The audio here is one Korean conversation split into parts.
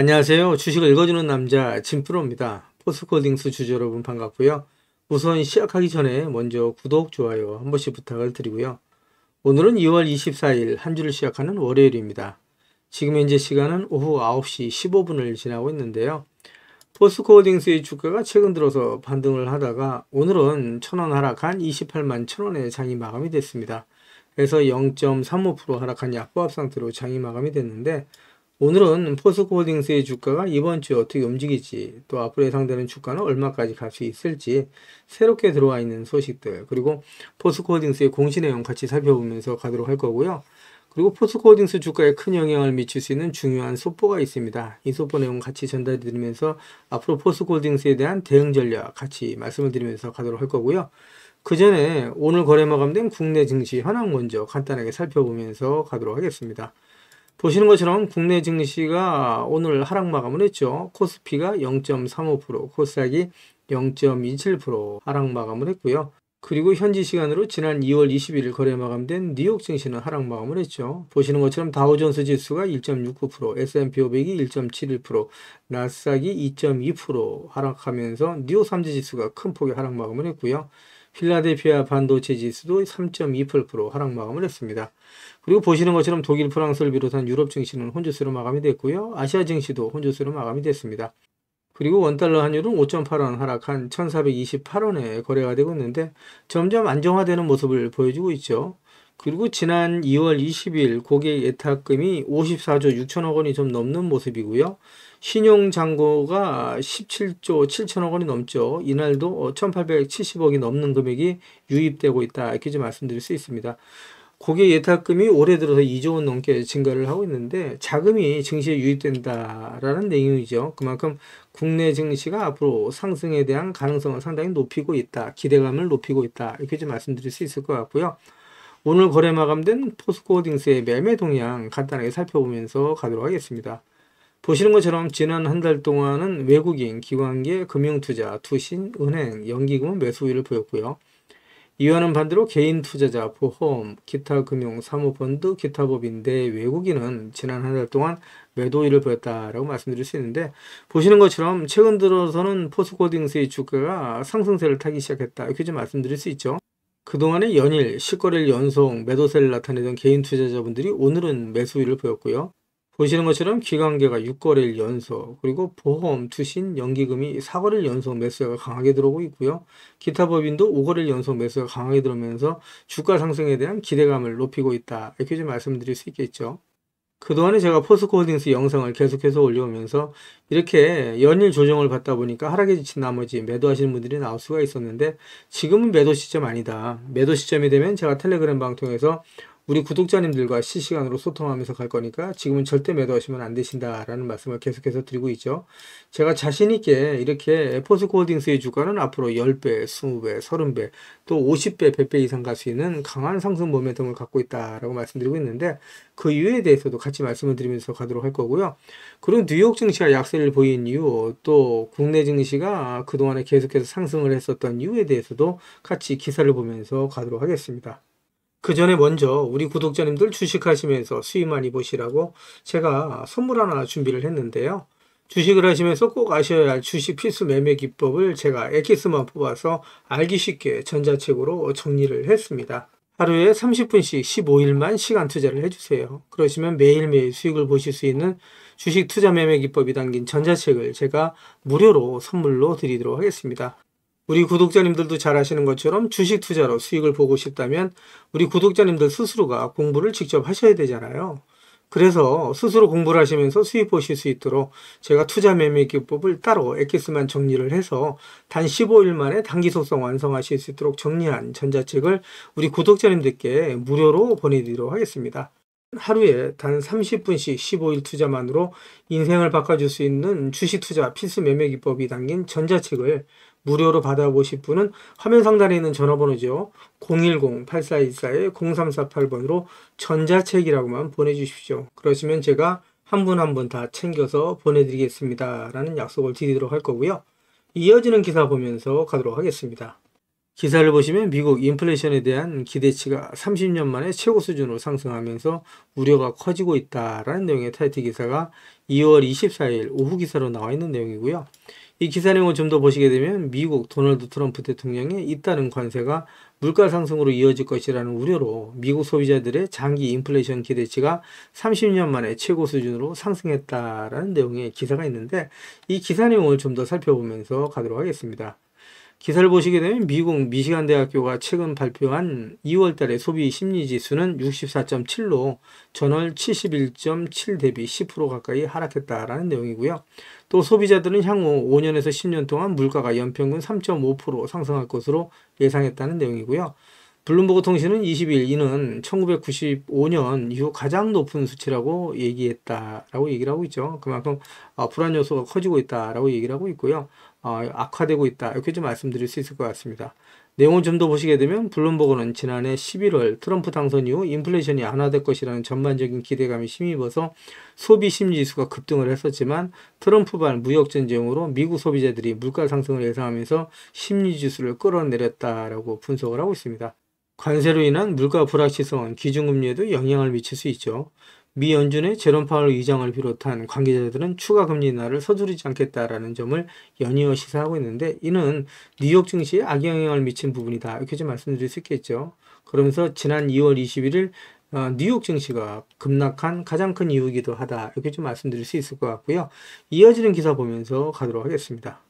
안녕하세요. 주식을 읽어주는 남자 진프로입니다. 포스코딩스 주주 여러분 반갑고요. 우선 시작하기 전에 먼저 구독, 좋아요 한 번씩 부탁을 드리고요. 오늘은 2월 24일 한 주를 시작하는 월요일입니다. 지금 현재 시간은 오후 9시 15분을 지나고 있는데요. 포스코홀딩스의 주가가 최근 들어서 반등을 하다가 오늘은 1,000원 하락한 28만 1,000원에 장이 마감이 됐습니다. 그래서 0.35% 하락한 약보합 상태로 장이 마감이 됐는데, 오늘은 포스코홀딩스의 주가가 이번 주에 어떻게 움직일지, 또 앞으로 예상되는 주가는 얼마까지 갈 수 있을지, 새롭게 들어와 있는 소식들, 그리고 포스코홀딩스의 공시 내용 같이 살펴보면서 가도록 할 거고요. 그리고 포스코홀딩스 주가에 큰 영향을 미칠 수 있는 중요한 속보가 있습니다. 이 속보 내용 같이 전달해 드리면서 앞으로 포스코홀딩스에 대한 대응 전략 같이 말씀을 드리면서 가도록 할 거고요. 그 전에 오늘 거래 마감된 국내 증시 현황 먼저 간단하게 살펴보면서 가도록 하겠습니다. 보시는 것처럼 국내 증시가 오늘 하락 마감을 했죠. 코스피가 0.35%, 코스닥이 0.27% 하락 마감을 했고요. 그리고 현지 시간으로 지난 2월 21일 거래 마감된 뉴욕 증시는 하락 마감을 했죠. 보시는 것처럼 다우존스 지수가 1.69%, S&P 500이 1.71%, 나스닥이 2.2% 하락하면서 뉴욕 3지 지수가 큰 폭의 하락 마감을 했고요. 필라델피아 반도체 지수도 3.28% 하락 마감을 했습니다. 그리고 보시는 것처럼 독일, 프랑스를 비롯한 유럽 증시는 혼조세로 마감이 됐고요. 아시아 증시도 혼조세로 마감이 됐습니다. 그리고 원달러 환율은 5.8원 하락한 1,428원에 거래가 되고 있는데 점점 안정화되는 모습을 보여주고 있죠. 그리고 지난 2월 20일 고객 예탁금이 54조 6천억 원이 좀 넘는 모습이고요. 신용잔고가 17조 7천억 원이 넘죠. 이날도 1,870억이 넘는 금액이 유입되고 있다. 이렇게 좀 말씀드릴 수 있습니다. 고객 예탁금이 올해 들어서 2조 원 넘게 증가를 하고 있는데 자금이 증시에 유입된다라는 내용이죠. 그만큼 국내 증시가 앞으로 상승에 대한 가능성을 상당히 높이고 있다. 기대감을 높이고 있다. 이렇게 좀 말씀드릴 수 있을 것 같고요. 오늘 거래 마감된 포스코홀딩스의 매매 동향 간단하게 살펴보면서 가도록 하겠습니다. 보시는 것처럼 지난 한 달 동안은 외국인, 기관계, 금융투자, 투신, 은행, 연기금은 매수 우위를 보였고요. 이와는 반대로 개인 투자자, 보험, 기타 금융, 사모펀드, 기타 법인 내 외국인은 지난 한 달 동안 매도 우위를 보였다라고 말씀드릴 수 있는데, 보시는 것처럼 최근 들어서는 포스코홀딩스의 주가가 상승세를 타기 시작했다. 이렇게 좀 말씀드릴 수 있죠. 그동안에 연일 10거래일 연속 매도세를 나타내던 개인 투자자분들이 오늘은 매수 우위를 보였고요. 보시는 것처럼 기관계가 6거래일 연속, 그리고 보험, 투신, 연기금이 4거래일 연속 매수가 강하게 들어오고 있고요. 기타 법인도 5거래일 연속 매수가 강하게 들어오면서 주가 상승에 대한 기대감을 높이고 있다. 이렇게 좀 말씀드릴 수 있겠죠. 그동안에 제가 포스코홀딩스 영상을 계속해서 올려오면서 이렇게 연일 조정을 받다 보니까 하락에 지친 나머지 매도하시는 분들이 나올 수가 있었는데, 지금은 매도 시점 아니다. 매도 시점이 되면 제가 텔레그램 방 통해서 우리 구독자님들과 실시간으로 소통하면서 갈 거니까 지금은 절대 매도하시면 안 되신다라는 말씀을 계속해서 드리고 있죠. 제가 자신 있게 이렇게 포스코홀딩스의 주가는 앞으로 10배, 20배, 30배, 또 50배, 100배 이상 갈 수 있는 강한 상승 모멘텀을 갖고 있다라고 말씀드리고 있는데, 그 이유에 대해서도 같이 말씀을 드리면서 가도록 할 거고요. 그리고 뉴욕 증시가 약세를 보인 이유, 또 국내 증시가 그동안에 계속해서 상승을 했었던 이유에 대해서도 같이 기사를 보면서 가도록 하겠습니다. 그 전에 먼저 우리 구독자님들 주식하시면서 수익 많이 보시라고 제가 선물 하나 준비를 했는데요. 주식을 하시면서 꼭 아셔야 할 주식 필수 매매 기법을 제가 엑기스만 뽑아서 알기 쉽게 전자책으로 정리를 했습니다. 하루에 30분씩 15일만 시간 투자를 해주세요. 그러시면 매일매일 수익을 보실 수 있는 주식 투자 매매 기법이 담긴 전자책을 제가 무료로 선물로 드리도록 하겠습니다. 우리 구독자님들도 잘 아시는 것처럼 주식 투자로 수익을 보고 싶다면 우리 구독자님들 스스로가 공부를 직접 하셔야 되잖아요. 그래서 스스로 공부를 하시면서 수익 보실 수 있도록 제가 투자 매매 기법을 따로 엑기스만 정리를 해서 단 15일 만에 단기 속성 완성하실 수 있도록 정리한 전자책을 우리 구독자님들께 무료로 보내드리도록 하겠습니다. 하루에 단 30분씩 15일 투자만으로 인생을 바꿔줄 수 있는 주식 투자 필수 매매 기법이 담긴 전자책을 무료로 받아보실 분은 화면 상단에 있는 전화번호죠. 010-8414-0348번으로 전자책이라고만 보내주십시오. 그러시면 제가 한 분 한 분 다 챙겨서 보내드리겠습니다 라는 약속을 드리도록 할 거고요. 이어지는 기사 보면서 가도록 하겠습니다. 기사를 보시면 미국 인플레이션에 대한 기대치가 30년 만에 최고 수준으로 상승하면서 우려가 커지고 있다라는 내용의 타이틀 기사가 2월 24일 오후 기사로 나와 있는 내용이고요. 이 기사 내용을 좀 더 보시게 되면 미국 도널드 트럼프 대통령의 잇따른 관세가 물가 상승으로 이어질 것이라는 우려로 미국 소비자들의 장기 인플레이션 기대치가 30년 만에 최고 수준으로 상승했다라는 내용의 기사가 있는데, 이 기사 내용을 좀 더 살펴보면서 가도록 하겠습니다. 기사를 보시게 되면 미국 미시간 대학교가 최근 발표한 2월 달의 소비 심리 지수는 64.7로 전월 71.7 대비 10% 가까이 하락했다라는 내용이고요. 또 소비자들은 향후 5년에서 10년 동안 물가가 연평균 3.5% 상승할 것으로 예상했다는 내용이고요. 블룸버그 통신은 20일 이는 1995년 이후 가장 높은 수치라고 얘기했다라고 얘기를 하고 있죠. 그만큼 불안 요소가 커지고 있다라고 얘기를 하고 있고요. 악화되고 있다, 이렇게 좀 말씀드릴 수 있을 것 같습니다. 내용을 좀 더 보시게 되면 블룸버그는 지난해 11월 트럼프 당선 이후 인플레이션이 완화될 것이라는 전반적인 기대감이 힘입어서 소비 심리지수가 급등을 했었지만, 트럼프발 무역전쟁으로 미국 소비자들이 물가 상승을 예상하면서 심리지수를 끌어내렸다라고 분석을 하고 있습니다. 관세로 인한 물가 불확실성은 기준금리에도 영향을 미칠 수 있죠. 미 연준의 제롬 파월 의장을 비롯한 관계자들은 추가 금리 인하를 서두르지 않겠다라는 점을 연이어 시사하고 있는데, 이는 뉴욕 증시에 악영향을 미친 부분이다, 이렇게 좀 말씀드릴 수 있겠죠. 그러면서 지난 2월 21일 뉴욕 증시가 급락한 가장 큰 이유이기도 하다, 이렇게 좀 말씀드릴 수 있을 것 같고요. 이어지는 기사 보면서 가도록 하겠습니다.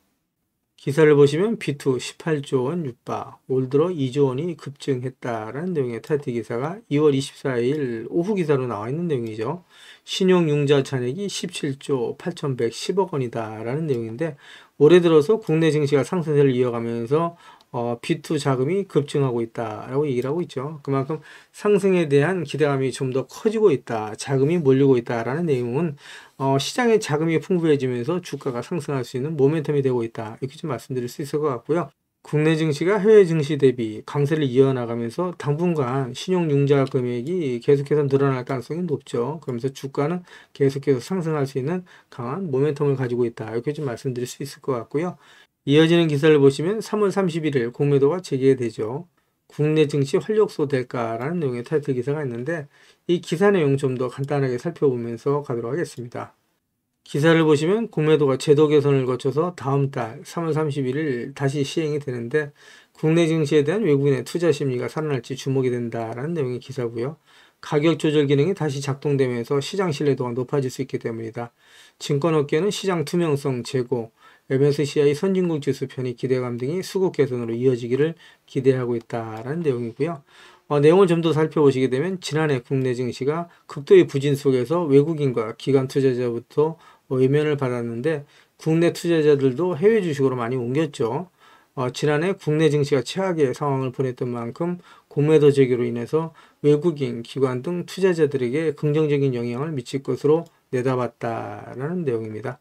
기사를 보시면 B2 18조 원 육박, 올 들어 2조 원이 급증했다라는 내용의 타이틀 기사가 2월 24일 오후 기사로 나와 있는 내용이죠. 신용융자 잔액이 17조 8,110억 원이다라는 내용인데, 올해 들어서 국내 증시가 상승세를 이어가면서 B2 자금이 급증하고 있다라고 얘기를 하고 있죠. 그만큼 상승에 대한 기대감이 좀 더 커지고 있다, 자금이 몰리고 있다라는 내용은 시장에 자금이 풍부해지면서 주가가 상승할 수 있는 모멘텀이 되고 있다, 이렇게 좀 말씀드릴 수 있을 것 같고요. 국내 증시가 해외 증시 대비 강세를 이어나가면서 당분간 신용융자 금액이 계속해서 늘어날 가능성이 높죠. 그러면서 주가는 계속해서 상승할 수 있는 강한 모멘텀을 가지고 있다, 이렇게 좀 말씀드릴 수 있을 것 같고요. 이어지는 기사를 보시면 3월 31일 공매도가 재개되죠. 국내 증시 활력소 될까라는 내용의 타이틀 기사가 있는데, 이 기사 내용 좀 더 간단하게 살펴보면서 가도록 하겠습니다. 기사를 보시면 공매도가 제도 개선을 거쳐서 다음 달 3월 31일 다시 시행이 되는데, 국내 증시에 대한 외국인의 투자 심리가 살아날지 주목이 된다라는 내용의 기사고요. 가격 조절 기능이 다시 작동되면서 시장 신뢰도가 높아질 수 있기 때문이다. 증권업계는 시장 투명성 제고, MSCI 선진국 지수 편입 기대감 등이 수급 개선으로 이어지기를 기대하고 있다라는 내용이고요. 내용을 좀 더 살펴보시게 되면 지난해 국내 증시가 극도의 부진 속에서 외국인과 기관 투자자부터 외면을 받았는데, 국내 투자자들도 해외 주식으로 많이 옮겼죠. 지난해 국내 증시가 최악의 상황을 보냈던 만큼 공매도 제기로 인해서 외국인, 기관 등 투자자들에게 긍정적인 영향을 미칠 것으로 내다봤다라는 내용입니다.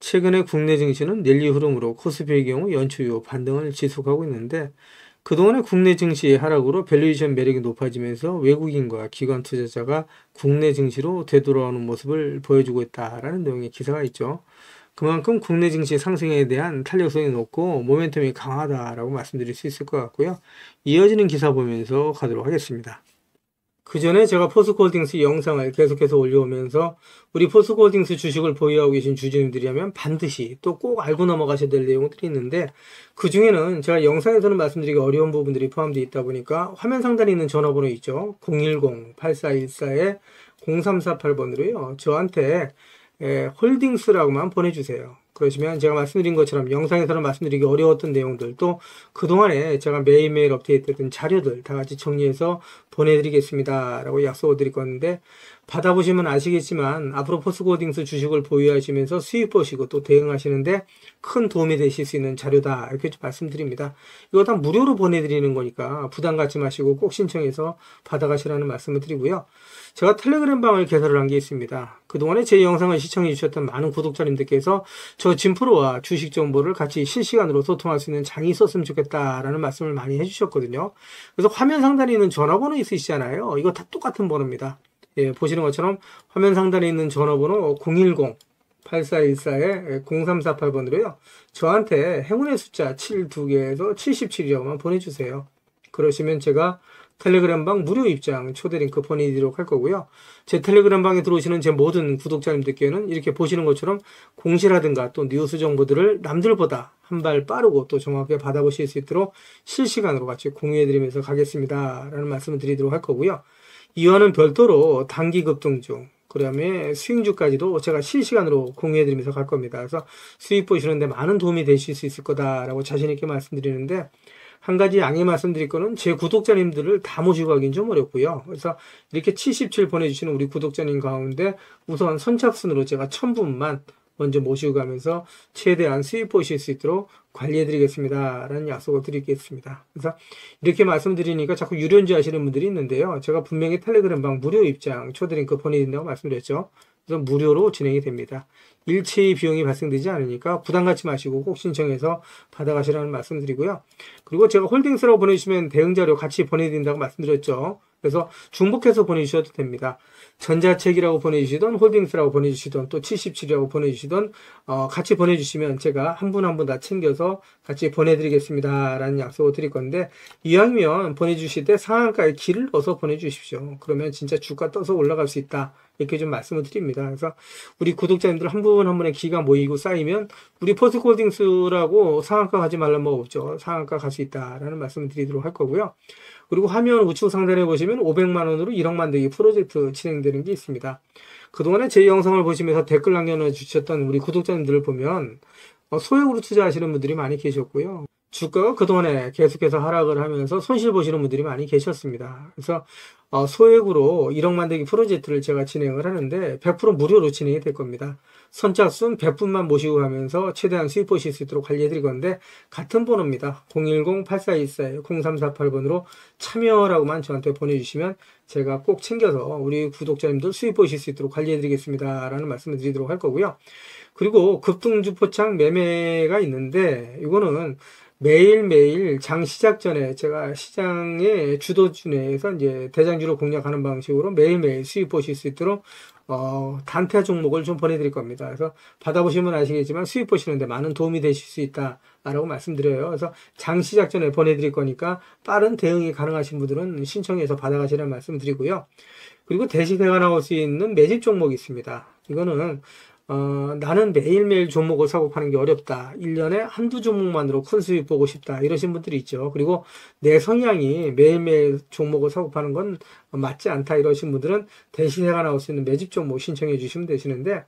최근에 국내 증시는 랠리 흐름으로 코스피의 경우 연초 이후 반등을 지속하고 있는데, 그동안의 국내 증시의 하락으로 밸류에이션 매력이 높아지면서 외국인과 기관 투자자가 국내 증시로 되돌아오는 모습을 보여주고 있다라는 내용의 기사가 있죠. 그만큼 국내 증시 상승에 대한 탄력성이 높고 모멘텀이 강하다라고 말씀드릴 수 있을 것 같고요. 이어지는 기사 보면서 가도록 하겠습니다. 그 전에 제가 포스코홀딩스 영상을 계속해서 올려오면서 우리 포스코홀딩스 주식을 보유하고 계신 주주님들이라면 반드시 또 꼭 알고 넘어가셔야 될 내용들이 있는데, 그 중에는 제가 영상에서는 말씀드리기 어려운 부분들이 포함되어 있다 보니까 화면 상단에 있는 전화번호 있죠. 010-8414-0348번으로요. 저한테 홀딩스라고만 보내주세요. 그러시면 제가 말씀드린 것처럼 영상에서는 말씀드리기 어려웠던 내용들, 또 그동안에 제가 매일매일 업데이트했던 자료들 다 같이 정리해서 보내드리겠습니다 라고 약속을 드릴 건데, 받아보시면 아시겠지만 앞으로 포스코홀딩스 주식을 보유하시면서 수익 보시고 또 대응하시는데 큰 도움이 되실 수 있는 자료다, 이렇게 말씀드립니다. 이거 다 무료로 보내드리는 거니까 부담 갖지 마시고 꼭 신청해서 받아가시라는 말씀을 드리고요. 제가 텔레그램 방을 개설을 한 게 있습니다. 그동안에 제 영상을 시청해 주셨던 많은 구독자님들께서 저 진프로와 주식 정보를 같이 실시간으로 소통할 수 있는 장이 있었으면 좋겠다라는 말씀을 많이 해주셨거든요. 그래서 화면 상단에 있는 전화번호 있으시잖아요. 이거 다 똑같은 번호입니다. 예, 보시는 것처럼 화면 상단에 있는 전화번호 공공8414-0348번으로요. 저한테 행운의 숫자 7 2개에서 77이라고만 보내주세요. 그러시면 제가 텔레그램방 무료 입장 초대 링크 보내드리도록 할 거고요. 제 텔레그램 방에 들어오시는 제 모든 구독자님들께는 이렇게 보시는 것처럼 공시라든가 또 뉴스 정보들을 남들보다 한 발 빠르고 또 정확하게 받아보실 수 있도록 실시간으로 같이 공유해드리면서 가겠습니다 라는 말씀을 드리도록 할 거고요. 이와는 별도로 단기 급등 중, 그 다음에 수익주까지도 제가 실시간으로 공유해드리면서 갈 겁니다. 그래서 수익 보시는데 많은 도움이 되실 수 있을 거다라고 자신있게 말씀드리는데, 한 가지 양해 말씀드릴 거는 제 구독자님들을 다 모시고 가긴 좀 어렵고요. 그래서 이렇게 77 보내주시는 우리 구독자님 가운데 우선 선착순으로 제가 1000분만 먼저 모시고 가면서 최대한 수익 보실 수 있도록 관리해드리겠습니다 라는 약속을 드리겠습니다. 그래서 이렇게 말씀드리니까 자꾸 유료인지 하시는 분들이 있는데요. 제가 분명히 텔레그램방 무료 입장 초대 링크 보내드린다고 말씀드렸죠. 그래서 무료로 진행이 됩니다. 일체의 비용이 발생되지 않으니까 부담 갖지 마시고 꼭 신청해서 받아가시라는 말씀드리고요. 그리고 제가 홀딩스라고 보내주시면 대응자료 같이 보내드린다고 말씀드렸죠. 그래서 중복해서 보내주셔도 됩니다. 전자책이라고 보내주시던 홀딩스라고 보내주시던 또 77이라고 보내주시던 같이 보내주시면 제가 한 분 한 분 다 챙겨서 같이 보내드리겠습니다 라는 약속을 드릴 건데, 이왕이면 보내주실 때 상한가에 길을 넣어서 보내주십시오. 그러면 진짜 주가 떠서 올라갈 수 있다 이렇게 좀 말씀을 드립니다. 그래서 우리 구독자님들 한 분 한 분의 기가 모이고 쌓이면 우리 포스코홀딩스라고 상한가 가지 말란 법 없죠. 상한가 갈 수 있다라는 말씀을 드리도록 할 거고요. 그리고 화면 우측 상단에 보시면 500만원으로 1억 만들기 프로젝트 진행되는 게 있습니다. 그동안에 제 영상을 보시면서 댓글 남겨주셨던 우리 구독자님들을 보면 소액으로 투자하시는 분들이 많이 계셨고요. 주가가 그동안에 계속해서 하락을 하면서 손실 보시는 분들이 많이 계셨습니다. 그래서 소액으로 1억 만들기 프로젝트를 제가 진행을 하는데 100% 무료로 진행이 될 겁니다. 선착순 100분만 모시고 가면서 최대한 수익 보실 수 있도록 관리해드릴 건데, 같은 번호입니다. 010-8414-0348번으로 참여라고만 저한테 보내주시면 제가 꼭 챙겨서 우리 구독자님들 수익 보실 수 있도록 관리해드리겠습니다 라는 말씀을 드리도록 할 거고요. 그리고 급등주 포착 매매가 있는데, 이거는 매일매일 장 시작 전에 제가 시장의 주도주 내에서 이제 대장주로 공략하는 방식으로 매일매일 수익 보실 수 있도록 단타 종목을 좀 보내드릴 겁니다. 그래서 받아보시면 아시겠지만 수익 보시는데 많은 도움이 되실 수 있다라고 말씀드려요. 그래서 장 시작 전에 보내드릴 거니까 빠른 대응이 가능하신 분들은 신청해서 받아가시라는 말씀 드리고요. 그리고 대시대가 나올 수 있는 매집 종목이 있습니다. 이거는 나는 매일매일 종목을 사고 파는 게 어렵다. 1년에 한두 종목만으로 큰 수익 보고 싶다. 이러신 분들이 있죠. 그리고 내 성향이 매일매일 종목을 사고 파는 건 맞지 않다. 이러신 분들은 대시세가 나올 수 있는 매집 종목 신청해 주시면 되시는데,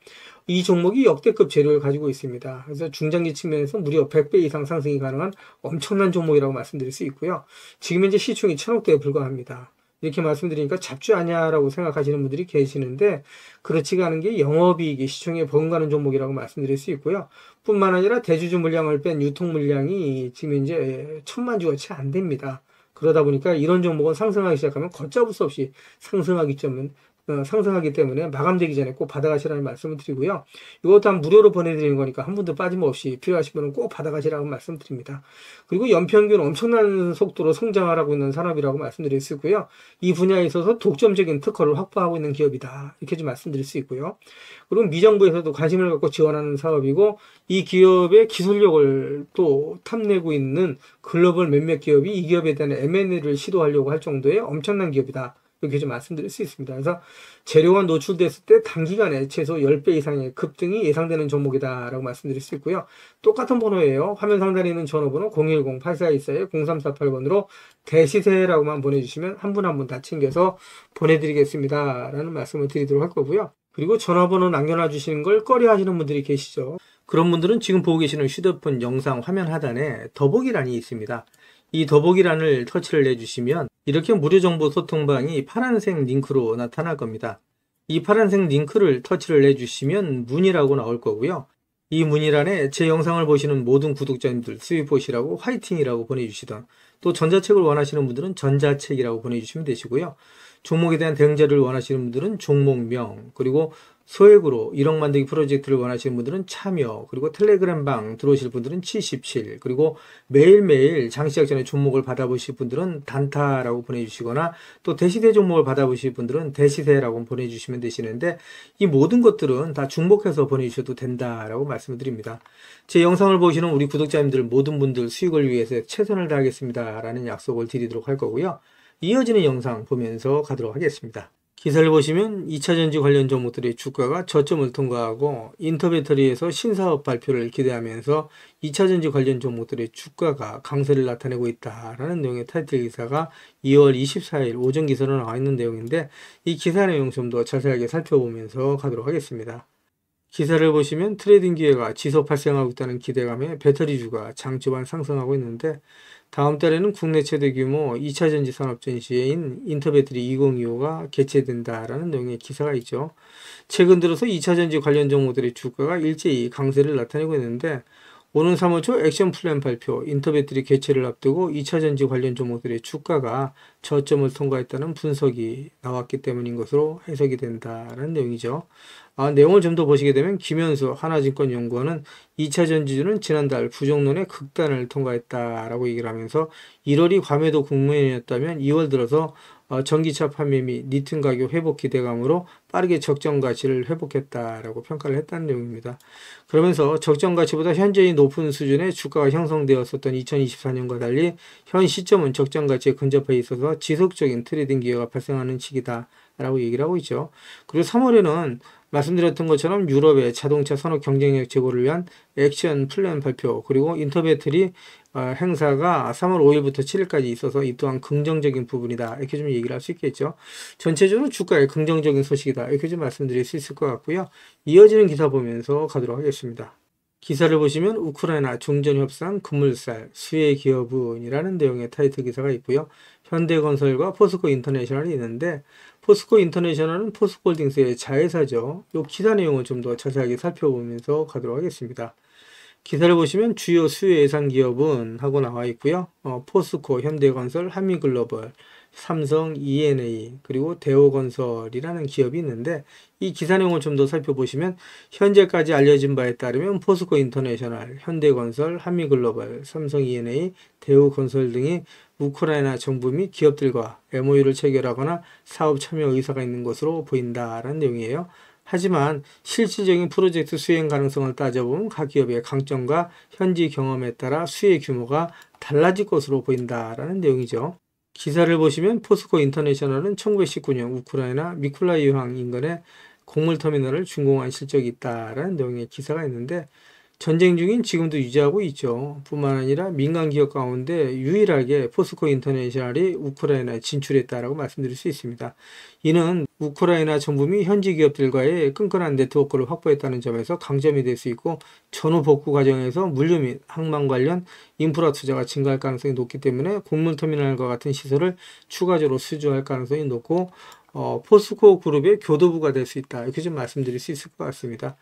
이 종목이 역대급 재료를 가지고 있습니다. 그래서 중장기 측면에서 무려 100배 이상 상승이 가능한 엄청난 종목이라고 말씀드릴 수 있고요. 지금 현재 시총이 1000억대에 불과합니다. 이렇게 말씀드리니까 잡주 아냐라고 생각하시는 분들이 계시는데, 그렇지가 않은 게 영업이익이 시총에 버금가는 종목이라고 말씀드릴 수 있고요. 뿐만 아니라 대주주 물량을 뺀 유통 물량이 지금 이제 1000만 주가 채 안 됩니다. 그러다 보니까 이런 종목은 상승하기 시작하면 걷잡을 수 없이 상승하기 때문에 마감되기 전에 꼭 받아가시라는 말씀을 드리고요. 이것도 한 무료로 보내드리는 거니까 한 분도 빠짐없이 필요하신 분은 꼭 받아가시라고 말씀드립니다. 그리고 연평균 엄청난 속도로 성장하고 있는 산업이라고 말씀드릴 수 있고요. 이 분야에 있어서 독점적인 특허를 확보하고 있는 기업이다. 이렇게 좀 말씀드릴 수 있고요. 그리고 미정부에서도 관심을 갖고 지원하는 사업이고, 이 기업의 기술력을 또 탐내고 있는 글로벌 몇몇 기업이 이 기업에 대한 M&A를 시도하려고 할 정도의 엄청난 기업이다. 이렇게 좀 말씀드릴 수 있습니다. 그래서 재료가 노출됐을 때 단기간에 최소 10배 이상의 급등이 예상되는 종목이다라고 말씀드릴 수 있고요. 똑같은 번호예요. 화면 상단에 있는 전화번호 010-8424-0348번으로 대시세라고만 보내주시면 한 분 한 분 다 챙겨서 보내드리겠습니다 라는 말씀을 드리도록 할 거고요. 그리고 전화번호 남겨놔 주시는 걸 꺼려 하시는 분들이 계시죠. 그런 분들은 지금 보고 계시는 휴대폰 영상 화면 하단에 더보기란이 있습니다. 이 더보기란을 터치를 해주시면 이렇게 무료 정보 소통방이 파란색 링크로 나타날 겁니다. 이 파란색 링크를 터치를 해주시면 문의라고 나올 거고요. 이 문의란에 제 영상을 보시는 모든 구독자님들 수익 보시라고 화이팅이라고 보내주시던, 또 전자책을 원하시는 분들은 전자책이라고 보내주시면 되시고요. 종목에 대한 대응자를 원하시는 분들은 종목명, 그리고 소액으로 1억 만들기 프로젝트를 원하시는 분들은 참여, 그리고 텔레그램 방 들어오실 분들은 77, 그리고 매일매일 장시작 전에 종목을 받아보실 분들은 단타라고 보내주시거나 또 대시세 종목을 받아보실 분들은 대시세라고 보내주시면 되시는데, 이 모든 것들은 다 중복해서 보내주셔도 된다라고 말씀을 드립니다. 제 영상을 보시는 우리 구독자님들 모든 분들 수익을 위해서 최선을 다하겠습니다 라는 약속을 드리도록 할 거고요. 이어지는 영상 보면서 가도록 하겠습니다. 기사를 보시면 2차전지 관련 종목들의 주가가 저점을 통과하고 인터배터리에서 신사업 발표를 기대하면서 2차전지 관련 종목들의 주가가 강세를 나타내고 있다라는 내용의 타이틀 기사가 2월 24일 오전 기사로 나와 있는 내용인데, 이 기사 내용 좀 더 자세하게 살펴보면서 가도록 하겠습니다. 기사를 보시면 트레이딩 기회가 지속 발생하고 있다는 기대감에 배터리주가 장초반 상승하고 있는데, 다음 달에는 국내 최대 규모 2차전지 산업 전시회인 인터배터리 2025가 개최된다라는 내용의 기사가 있죠. 최근 들어서 2차전지 관련 종목들의 주가가 일제히 강세를 나타내고 있는데, 오는 3월 초 액션 플랜 발표, 인터배터리 개최를 앞두고 2차전지 관련 종목들의 주가가 저점을 통과했다는 분석이 나왔기 때문인 것으로 해석이 된다는 내용이죠. 내용을 좀 더 보시게 되면 김현수 하나증권연구원은 2차전지주는 지난달 부정론의 극단을 통과했다라고 얘기를 하면서 1월이 과매도 국면이었다면 2월 들어서 전기차 판매 및 리튬 가격 회복 기대감으로 빠르게 적정 가치를 회복했다라고 평가를 했다는 내용입니다. 그러면서 적정 가치보다 현재의 높은 수준의 주가가 형성되었었던 2024년과 달리 현 시점은 적정 가치에 근접해 있어서 지속적인 트레이딩 기회가 발생하는 시기다 라고 얘기를 하고 있죠. 그리고 3월에는 말씀드렸던 것처럼 유럽의 자동차 산업 경쟁력 제고를 위한 액션 플랜 발표, 그리고 인터배터리 행사가 3월 5일부터 7일까지 있어서 이 또한 긍정적인 부분이다 이렇게 좀 얘기를 할 수 있겠죠. 전체적으로 주가의 긍정적인 소식이다 이렇게 좀 말씀드릴 수 있을 것 같고요. 이어지는 기사 보면서 가도록 하겠습니다. 기사를 보시면 우크라이나 종전협상 급물살 수혜 기업은이라는 내용의 타이틀 기사가 있고요. 현대건설과 포스코 인터내셔널이 있는데, 포스코 인터내셔널은 포스코홀딩스의 자회사죠. 이 기사 내용을 좀 더 자세하게 살펴보면서 가도록 하겠습니다. 기사를 보시면 주요 수혜 예상 기업은 하고 나와 있고요. 포스코, 현대건설, 한미글로벌, 삼성, E&A, 그리고 대우건설이라는 기업이 있는데, 이 기사 내용을 좀 더 살펴보시면 현재까지 알려진 바에 따르면 포스코 인터내셔널, 현대건설, 한미글로벌, 삼성 E&A, 대우건설 등이 우크라이나 정부 및 기업들과 MOU를 체결하거나 사업 참여 의사가 있는 것으로 보인다라는 내용이에요. 하지만 실질적인 프로젝트 수행 가능성을 따져보면 각 기업의 강점과 현지 경험에 따라 수혜 규모가 달라질 것으로 보인다라는 내용이죠. 기사를 보시면 포스코 인터내셔널은 1919년 우크라이나 미콜라이우항 인근에 곡물터미널을 준공한 실적이 있다라는 내용의 기사가 있는데, 전쟁 중인 지금도 유지하고 있죠. 뿐만 아니라 민간 기업 가운데 유일하게 포스코 인터내셔널이 우크라이나에 진출했다라고 말씀드릴 수 있습니다. 이는 우크라이나 정부 및 현지 기업들과의 끈끈한 네트워크를 확보했다는 점에서 강점이 될 수 있고, 전후 복구 과정에서 물류 및 항만 관련 인프라 투자가 증가할 가능성이 높기 때문에 곡물터미널과 같은 시설을 추가적으로 수주할 가능성이 높고, 포스코 그룹의 교도부가 될 수 있다 이렇게 좀 말씀드릴 수 있을 것 같습니다.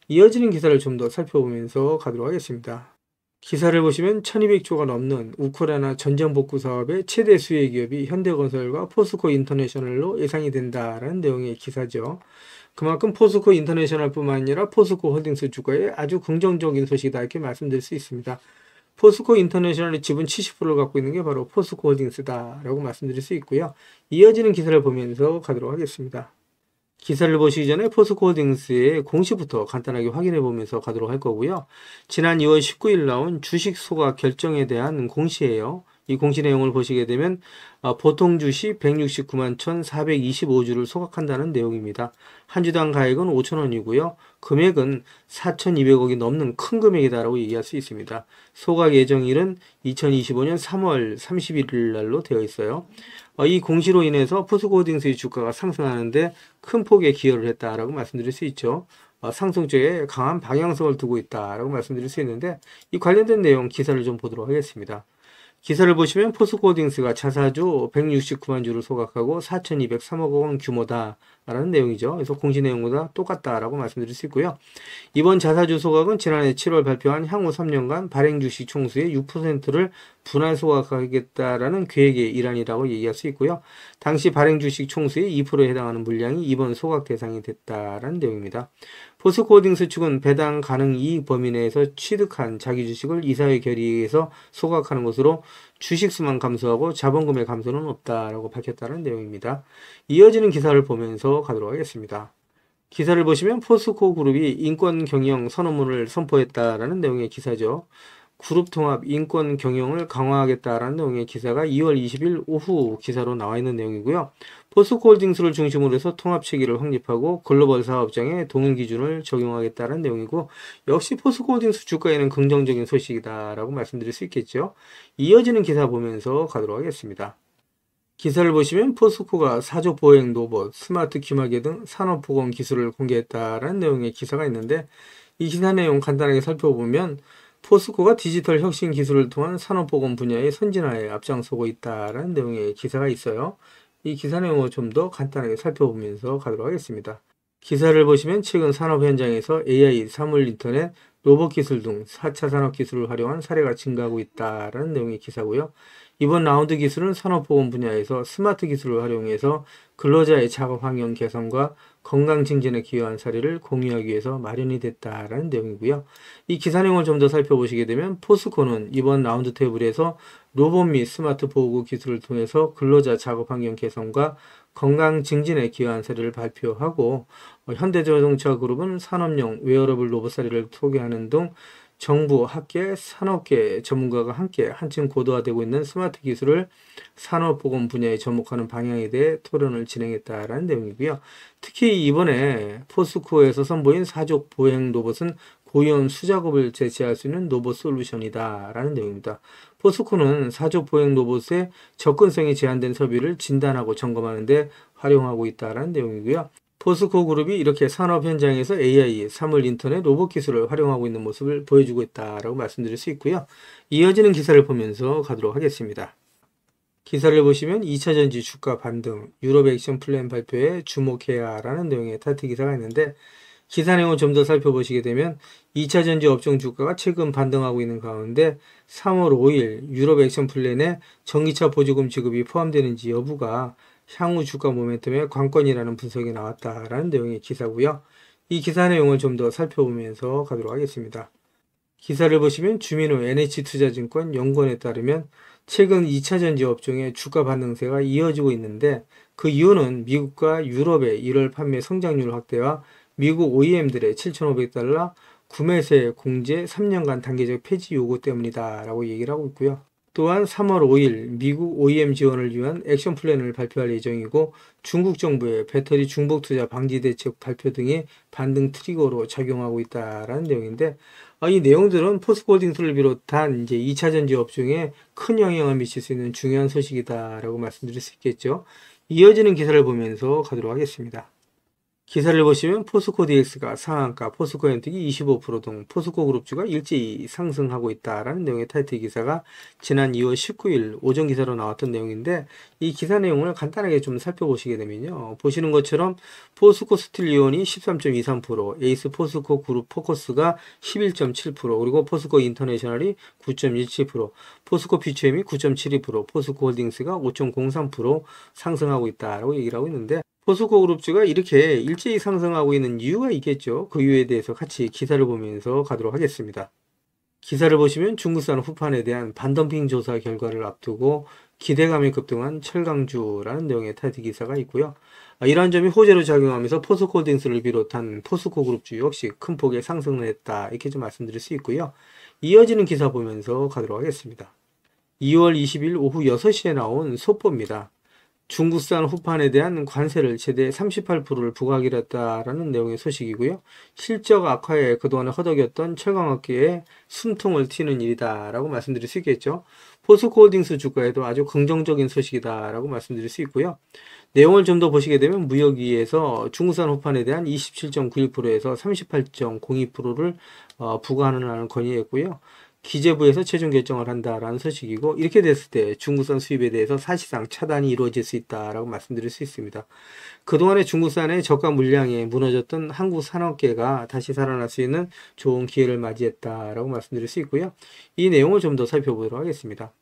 이어지는 기사를 좀 더 살펴보면서 가도록 하겠습니다. 기사를 보시면 1200조가 넘는 우크라이나 전쟁 복구 사업의 최대 수혜 기업이 현대건설과 포스코 인터내셔널로 예상이 된다라는 내용의 기사죠. 그만큼 포스코 인터내셔널뿐만 아니라 포스코 홀딩스 주가에 아주 긍정적인 소식이다 이렇게 말씀드릴 수 있습니다. 포스코 인터내셔널의 지분 70%를 갖고 있는 게 바로 포스코 홀딩스다라고 말씀드릴 수 있고요. 이어지는 기사를 보면서 가도록 하겠습니다. 기사를 보시기 전에 포스코 홀딩스의 공시부터 간단하게 확인해 보면서 가도록 할 거고요. 지난 2월 19일 나온 주식 소각 결정에 대한 공시예요. 이 공시 내용을 보시게 되면 보통 주식 169만 1,425주를 소각한다는 내용입니다. 한 주당 가액은 5,000원이고요. 금액은 4,200억이 넘는 큰 금액이다라고 얘기할 수 있습니다. 소각 예정일은 2025년 3월 31일 날로 되어 있어요. 이 공시로 인해서 포스코홀딩스의 주가가 상승하는데 큰 폭의 기여를 했다라고 말씀드릴 수 있죠. 상승 쪽에 강한 방향성을 두고 있다라고 말씀드릴 수 있는데, 이 관련된 내용 기사를 좀 보도록 하겠습니다. 기사를 보시면 포스코홀딩스가 자사주 169만 주를 소각하고 4,203억 원 규모다 라는 내용이죠. 그래서 공시 내용보다 똑같다라고 말씀드릴 수 있고요. 이번 자사주 소각은 지난해 7월 발표한 향후 3년간 발행 주식 총수의 6%를 분할 소각하겠다라는 계획의 일환이라고 얘기할 수 있고요. 당시 발행 주식 총수의 2%에 해당하는 물량이 이번 소각 대상이 됐다라는 내용입니다. 포스코홀딩스 측은 배당 가능 이익 범위 내에서 취득한 자기 주식을 이사회 결의에서 소각하는 것으로 주식 수만 감소하고 자본금의 감소는 없다라고 밝혔다는 내용입니다. 이어지는 기사를 보면서 가도록 하겠습니다. 기사를 보시면 포스코 그룹이 인권 경영 선언문을 선포했다라는 내용의 기사죠. 그룹 통합 인권 경영을 강화하겠다라는 내용의 기사가 2월 20일 오후 기사로 나와 있는 내용이고요. 포스코홀딩스를 중심으로 해서 통합 체계를 확립하고 글로벌 사업장에 동일 기준을 적용하겠다는 내용이고, 역시 포스코홀딩스 주가에는 긍정적인 소식이다라고 말씀드릴 수 있겠죠. 이어지는 기사 보면서 가도록 하겠습니다. 기사를 보시면 포스코가 사족 보행 로봇, 스마트 귀마개 등 산업보건 기술을 공개했다라는 내용의 기사가 있는데, 이 기사 내용 간단하게 살펴보면 포스코가 디지털 혁신 기술을 통한 산업보건 분야의 선진화에 앞장서고 있다라는 내용의 기사가 있어요. 이 기사 내용을 좀 더 간단하게 살펴보면서 가도록 하겠습니다. 기사를 보시면 최근 산업 현장에서 AI, 사물 인터넷, 로봇 기술 등 4차 산업 기술을 활용한 사례가 증가하고 있다라는 내용의 기사고요. 이번 라운드 기술은 산업보건 분야에서 스마트 기술을 활용해서 근로자의 작업 환경 개선과 건강 증진에 기여한 사례를 공유하기 위해서 마련이 됐다라는 내용이고요. 이 기사 내용을 좀 더 살펴보시게 되면 포스코는 이번 라운드 테이블에서 로봇 및 스마트 보호구 기술을 통해서 근로자 작업 환경 개선과 건강 증진에 기여한 사례를 발표하고, 현대자동차 그룹은 산업용 웨어러블 로봇 사례를 소개하는 등 정부, 학계, 산업계 전문가가 함께 한층 고도화되고 있는 스마트 기술을 산업보건 분야에 접목하는 방향에 대해 토론을 진행했다라는 내용이고요. 특히 이번에 포스코에서 선보인 사족 보행 로봇은 고위험 수작업을 제시할 수 있는 로봇 솔루션이다라는 내용입니다. 포스코는 사족 보행 로봇의 접근성이 제한된 설비를 진단하고 점검하는 데 활용하고 있다라는 내용이고요. 포스코 그룹이 이렇게 산업 현장에서 AI, 사물 인터넷, 로봇 기술을 활용하고 있는 모습을 보여주고 있다라고 말씀드릴 수 있고요. 이어지는 기사를 보면서 가도록 하겠습니다. 기사를 보시면 2차전지 주가 반등, 유럽 액션 플랜 발표에 주목해야라는 내용의 타이틀 기사가 있는데, 기사 내용을 좀 더 살펴보시게 되면 2차전지 업종 주가가 최근 반등하고 있는 가운데 3월 5일 유럽 액션 플랜에 전기차 보조금 지급이 포함되는지 여부가 향후 주가 모멘텀의 관건이라는 분석이 나왔다라는 내용의 기사고요. 이 기사 내용을 좀 더 살펴보면서 가도록 하겠습니다. 기사를 보시면 주민호 NH투자증권 연구원에 따르면 최근 2차전지 업종의 주가 반등세가 이어지고 있는데, 그 이유는 미국과 유럽의 1월 판매 성장률 확대와 미국 OEM들의 7,500달러 구매세 공제 3년간 단계적 폐지 요구 때문이다 라고 얘기를 하고 있고요. 또한 3월 5일 미국 OEM 지원을 위한 액션 플랜을 발표할 예정이고, 중국 정부의 배터리 중복 투자 방지 대책 발표 등이 반등 트리거로 작용하고 있다라는 내용인데, 이 내용들은 포스코홀딩스를 비롯한 이제 2차전지 업종에 큰 영향을 미칠 수 있는 중요한 소식이다라고 말씀드릴 수 있겠죠. 이어지는 기사를 보면서 가도록 하겠습니다. 기사를 보시면 포스코 DX가 상한가, 포스코 엔틱이 25% 등 포스코 그룹주가 일제히 상승하고 있다라는 내용의 타이틀 기사가 지난 2월 19일 오전 기사로 나왔던 내용인데, 이 기사 내용을 간단하게 좀 살펴보시게 되면요, 보시는 것처럼 포스코 스틸리온이 13.23%, 에이스 포스코 그룹 포커스가 11.7%, 그리고 포스코 인터내셔널이 9.17%, 포스코 퓨처엠이 9.72%, 포스코 홀딩스가 5.03% 상승하고 있다라고 얘기를 하고 있는데, 포스코 그룹주가 이렇게 일제히 상승하고 있는 이유가 있겠죠. 그 이유에 대해서 같이 기사를 보면서 가도록 하겠습니다. 기사를 보시면 중국산 후판에 대한 반덤핑 조사 결과를 앞두고 기대감이 급등한 철강주라는 내용의 타이틀 기사가 있고요. 이러한 점이 호재로 작용하면서 포스코홀딩스를 비롯한 포스코 그룹주 역시 큰 폭의 상승을 했다, 이렇게 좀 말씀드릴 수 있고요. 이어지는 기사 보면서 가도록 하겠습니다. 2월 20일 오후 6시에 나온 속보입니다. 중국산 후판에 대한 관세를 최대 38%를 부과하기로 했다라는 내용의 소식이고요. 실적 악화에 그동안 허덕였던 철강업계에 숨통을 튀는 일이다라고 말씀드릴 수 있겠죠. 포스코홀딩스 주가에도 아주 긍정적인 소식이다라고 말씀드릴 수 있고요. 내용을 좀 더 보시게 되면 무역위에서 중국산 후판에 대한 27.91%에서 38.02%를 부과하는 안을 건의했고요. 기재부에서 최종 결정을 한다라는 소식이고, 이렇게 됐을 때 중국산 수입에 대해서 사실상 차단이 이루어질 수 있다라고 말씀드릴 수 있습니다. 그동안에 중국산의 저가 물량이 무너졌던 한국 산업계가 다시 살아날 수 있는 좋은 기회를 맞이했다라고 말씀드릴 수 있고요. 이 내용을 좀 더 살펴보도록 하겠습니다.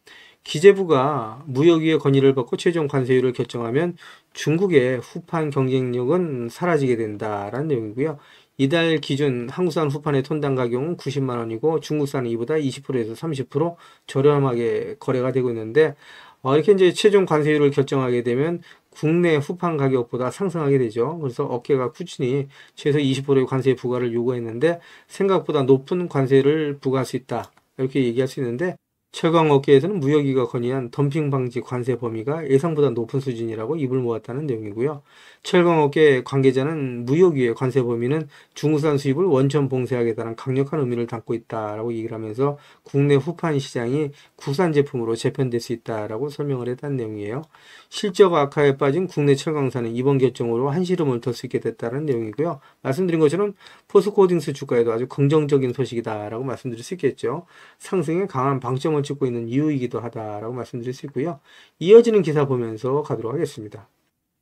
기재부가 무역위의 건의를 받고 최종 관세율을 결정하면 중국의 후판 경쟁력은 사라지게 된다라는 내용이고요. 이달 기준 한국산 후판의 톤당 가격은 90만 원이고 중국산은 이보다 20%에서 30% 저렴하게 거래가 되고 있는데, 이렇게 이제 최종 관세율을 결정하게 되면 국내 후판 가격보다 상승하게 되죠. 그래서 업계가 꾸준히 최소 20%의 관세 부과를 요구했는데 생각보다 높은 관세를 부과할 수 있다, 이렇게 얘기할 수 있는데, 철강업계에서는 무역위가 건의한 덤핑 방지 관세 범위가 예상보다 높은 수준이라고 입을 모았다는 내용이고요. 철강업계 관계자는 무역위의 관세 범위는 중국산 수입을 원천 봉쇄하겠다는 강력한 의미를 담고 있다라고 얘기를 하면서 국내 후판 시장이 국산 제품으로 재편될 수 있다라고 설명을 했다는 내용이에요. 실적 악화에 빠진 국내 철강사는 이번 결정으로 한시름을 덜 수 있게 됐다는 내용이고요. 말씀드린 것처럼 포스코홀딩스 주가에도 아주 긍정적인 소식이다라고 말씀드릴 수 있겠죠. 상승에 강한 방점을 찍고 있는 이유이기도 하다라고 말씀드릴 수 있고요. 이어지는 기사 보면서 가도록 하겠습니다.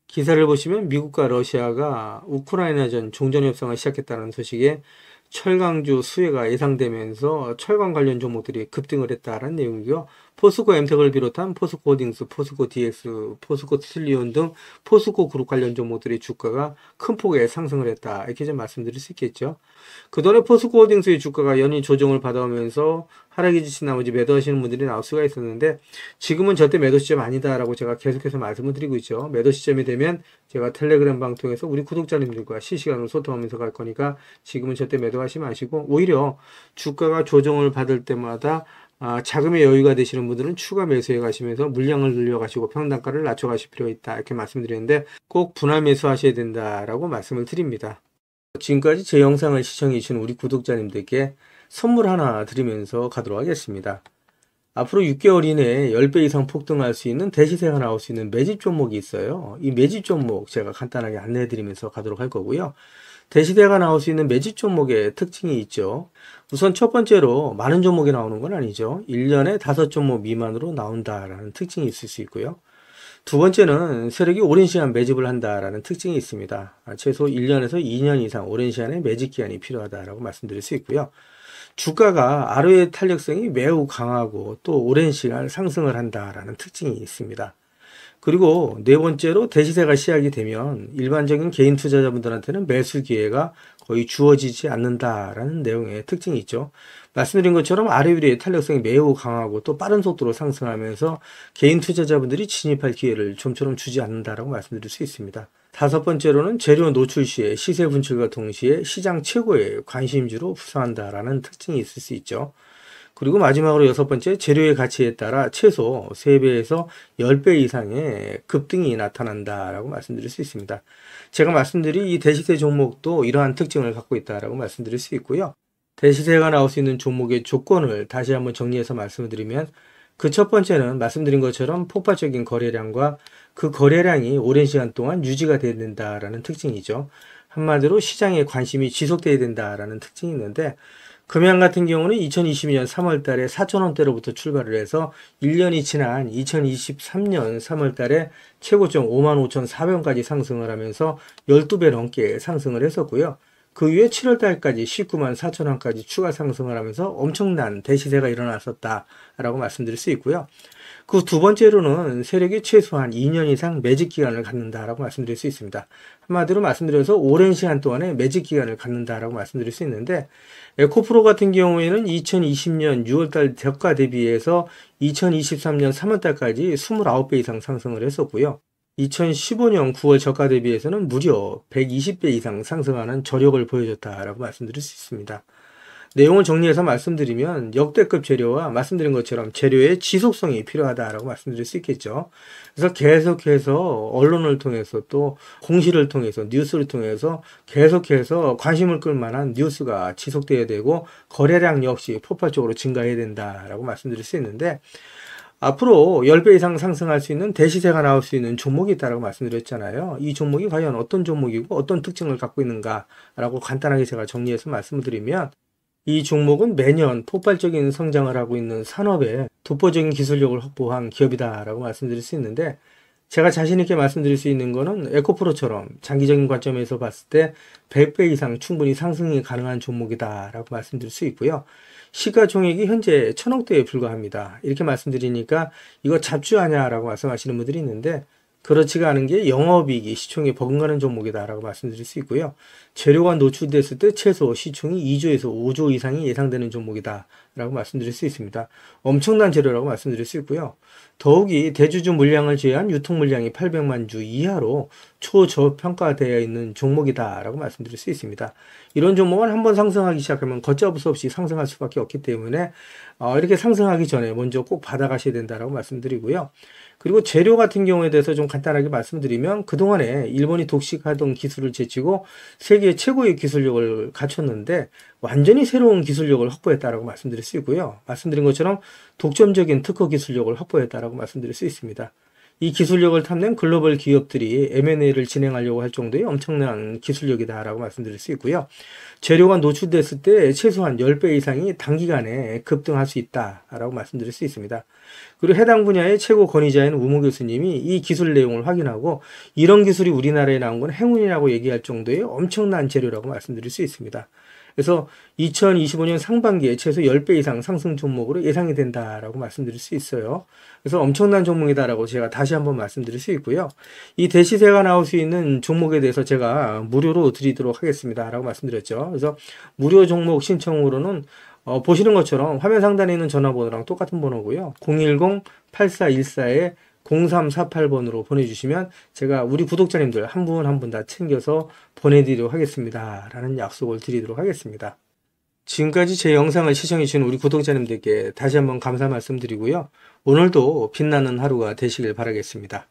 기사를 보시면 미국과 러시아가 우크라이나전 종전협상을 시작했다는 소식에 철강주 수혜가 예상되면서 철강 관련 종목들이 급등을 했다는 내용이고요. 포스코 엠텍을 비롯한 포스코 홀딩스, 포스코 DX, 포스코 트릴리온 등 포스코 그룹 관련 종목들의 주가가 큰 폭의 상승을 했다, 이렇게 좀 말씀드릴 수 있겠죠. 그동안에 포스코 홀딩스의 주가가 연일 조정을 받아오면서 하락이 지친 나머지 매도하시는 분들이 나올 수가 있었는데, 지금은 절대 매도 시점 아니다라고 제가 계속해서 말씀을 드리고 있죠. 매도 시점이 되면 제가 텔레그램 방 통해서 우리 구독자님들과 실시간으로 소통하면서 갈 거니까 지금은 절대 매도하지 마시고, 오히려 주가가 조정을 받을 때마다 자금의 여유가 되시는 분들은 추가 매수해 가시면서 물량을 늘려 가시고 평단가를 낮춰 가실 필요가 있다, 이렇게 말씀드리는데 꼭 분할 매수하셔야 된다라고 말씀을 드립니다. 지금까지 제 영상을 시청해 주신 우리 구독자님들께 선물 하나 드리면서 가도록 하겠습니다. 앞으로 6개월 이내에 10배 이상 폭등할 수 있는 대시세가 나올 수 있는 매집 종목이 있어요. 이 매집 종목 제가 간단하게 안내해 드리면서 가도록 할 거고요. 대시세가 나올 수 있는 매집 종목의 특징이 있죠. 우선 첫 번째로 많은 종목이 나오는 건 아니죠. 1년에 5종목 미만으로 나온다라는 특징이 있을 수 있고요. 두 번째는 세력이 오랜 시간 매집을 한다라는 특징이 있습니다. 최소 1년에서 2년 이상 오랜 시간의 매집 기간이 필요하다라고 말씀드릴 수 있고요. 주가가 ROE 탄력성이 매우 강하고 또 오랜 시간 상승을 한다라는 특징이 있습니다. 그리고 네 번째로 대시세가 시작이 되면 일반적인 개인 투자자분들한테는 매수 기회가 거의 주어지지 않는다라는 내용의 특징이 있죠. 말씀드린 것처럼 ROE의 탄력성이 매우 강하고 또 빠른 속도로 상승하면서 개인 투자자분들이 진입할 기회를 좀처럼 주지 않는다라고 말씀드릴 수 있습니다. 다섯 번째로는 재료 노출 시에 시세 분출과 동시에 시장 최고의 관심주로 부상한다라는 특징이 있을 수 있죠. 그리고 마지막으로 여섯 번째, 재료의 가치에 따라 최소 3배에서 10배 이상의 급등이 나타난다라고 말씀드릴 수 있습니다. 제가 말씀드린 이 대시세 종목도 이러한 특징을 갖고 있다라고 말씀드릴 수 있고요. 대시세가 나올 수 있는 종목의 조건을 다시 한번 정리해서 말씀을 드리면, 그 첫 번째는 말씀드린 것처럼 폭발적인 거래량과 그 거래량이 오랜 시간 동안 유지가 돼야 된다라는 특징이죠. 한마디로 시장에 관심이 지속돼야 된다라는 특징이 있는데, 금양 같은 경우는 2022년 3월 달에 4,000원대로부터 출발을 해서 1년이 지난 2023년 3월 달에 최고점 55,400원까지 상승을 하면서 12배 넘게 상승을 했었고요. 그 이후에 7월 달까지 194,000원까지 추가 상승을 하면서 엄청난 대시세가 일어났었다라고 말씀드릴 수 있고요. 그 두 번째로는 세력이 최소한 2년 이상 매집 기간을 갖는다라고 말씀드릴 수 있습니다. 한마디로 말씀드려서 오랜 시간 동안에 매집 기간을 갖는다라고 말씀드릴 수 있는데, 에코프로 같은 경우에는 2020년 6월달 저가 대비해서 2023년 3월달까지 29배 이상 상승을 했었고요. 2015년 9월 저가 대비해서는 무려 120배 이상 상승하는 저력을 보여줬다라고 말씀드릴 수 있습니다. 내용을 정리해서 말씀드리면 역대급 재료와 말씀드린 것처럼 재료의 지속성이 필요하다라고 말씀드릴 수 있겠죠. 그래서 계속해서 언론을 통해서 또 공시를 통해서 뉴스를 통해서 계속해서 관심을 끌 만한 뉴스가 지속돼야 되고 거래량 역시 폭발적으로 증가해야 된다라고 말씀드릴 수 있는데, 앞으로 10배 이상 상승할 수 있는 대시세가 나올 수 있는 종목이 있다고 말씀드렸잖아요. 이 종목이 과연 어떤 종목이고 어떤 특징을 갖고 있는가라고 간단하게 제가 정리해서 말씀을 드리면, 이 종목은 매년 폭발적인 성장을 하고 있는 산업에 독보적인 기술력을 확보한 기업이다라고 말씀드릴 수 있는데, 제가 자신 있게 말씀드릴 수 있는 거는 에코프로처럼 장기적인 관점에서 봤을 때 100배 이상 충분히 상승이 가능한 종목이다라고 말씀드릴 수 있고요. 시가총액이 현재 1000억대에 불과합니다. 이렇게 말씀드리니까 이거 잡주하냐라고 말씀하시는 분들이 있는데, 그렇지가 않은 게 영업이익이 시총에 버금가는 종목이다라고 말씀드릴 수 있고요. 재료가 노출됐을 때 최소 시총이 2조에서 5조 이상이 예상되는 종목이다라고 말씀드릴 수 있습니다. 엄청난 재료라고 말씀드릴 수 있고요. 더욱이 대주주 물량을 제외한 유통 물량이 800만 주 이하로 초저평가되어 있는 종목이다라고 말씀드릴 수 있습니다. 이런 종목은 한번 상승하기 시작하면 걷잡을 수 없이 상승할 수밖에 없기 때문에 이렇게 상승하기 전에 먼저 꼭 받아가셔야 된다라고 말씀드리고요. 그리고 재료 같은 경우에 대해서 좀 간단하게 말씀드리면, 그동안에 일본이 독식하던 기술을 제치고 세계 최고의 기술력을 갖췄는데 완전히 새로운 기술력을 확보했다라고 말씀드릴 수 있고요. 말씀드린 것처럼 독점적인 특허 기술력을 확보했다라고 말씀드릴 수 있습니다. 이 기술력을 탐낸 글로벌 기업들이 M&A를 진행하려고 할 정도의 엄청난 기술력이다라고 말씀드릴 수 있고요. 재료가 노출됐을 때 최소한 10배 이상이 단기간에 급등할 수 있다라고 말씀드릴 수 있습니다. 그리고 해당 분야의 최고 권위자인 우모 교수님이 이 기술 내용을 확인하고 이런 기술이 우리나라에 나온 건 행운이라고 얘기할 정도의 엄청난 재료라고 말씀드릴 수 있습니다. 그래서 2025년 상반기에 최소 10배 이상 상승 종목으로 예상이 된다라고 말씀드릴 수 있어요. 그래서 엄청난 종목이다라고 제가 다시 한번 말씀드릴 수 있고요. 이 대시세가 나올 수 있는 종목에 대해서 제가 무료로 드리도록 하겠습니다라고 말씀드렸죠. 그래서 무료 종목 신청으로는 보시는 것처럼 화면 상단에 있는 전화번호랑 똑같은 번호고요. 010-8414에 0348번으로 보내주시면 제가 우리 구독자님들 한 분 한 분 다 챙겨서 보내드리도록 하겠습니다 라는 약속을 드리도록 하겠습니다. 지금까지 제 영상을 시청해주신 우리 구독자님들께 다시 한번 감사 말씀드리고요. 오늘도 빛나는 하루가 되시길 바라겠습니다.